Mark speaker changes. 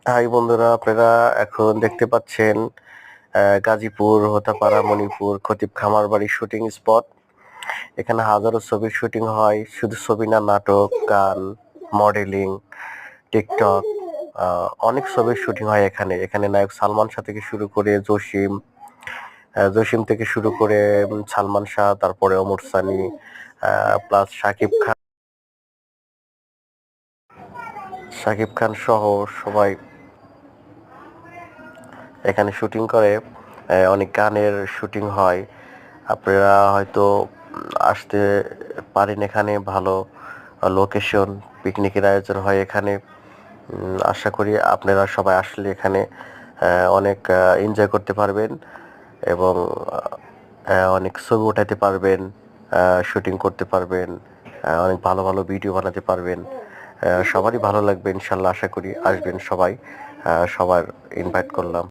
Speaker 1: High বন্ধুরা, আপনারা এখন দেখতে পাচ্ছেন গাজীপুর, হোতাপাড়া, মণিপুর, খতিব খামারবাড়ি শুটিং স্পট। এখানে হাজারো ছবির শুটিং হয়, শুধু ছবি না, নাটক, গান, মডেলিং, টিকটক, অনেক ছবির শুটিং হয় এখানে। এখানে নায়ক সালমান শাহ থেকে শুরু করে জসিম থেকে শুরু করে সালমান শাহ, তারপরে ওমর সানি, প্লাস শাকিব খান সহ সবাই এখানে শুটিং করে। অনেক গানের শুটিং হয়। আপনারা হয়তো আসতে পারেন এখানে। ভালো লোকেশন, পিকনিকের আয়োজন হয় এখানে। আশা করি আপনারা সবাই আসলে এখানে অনেক এনজয় করতে পারবেন এবং অনেক ছবি উঠাতে পারবেন, শুটিং করতে পারবেন, অনেক ভালো ভালো ভিডিও বানাতে পারবেন। সবারই ভালো লাগবে ইনশাল্লাহ। আশা করি আসবেন সবাই। সবার ইনভাইট করলাম।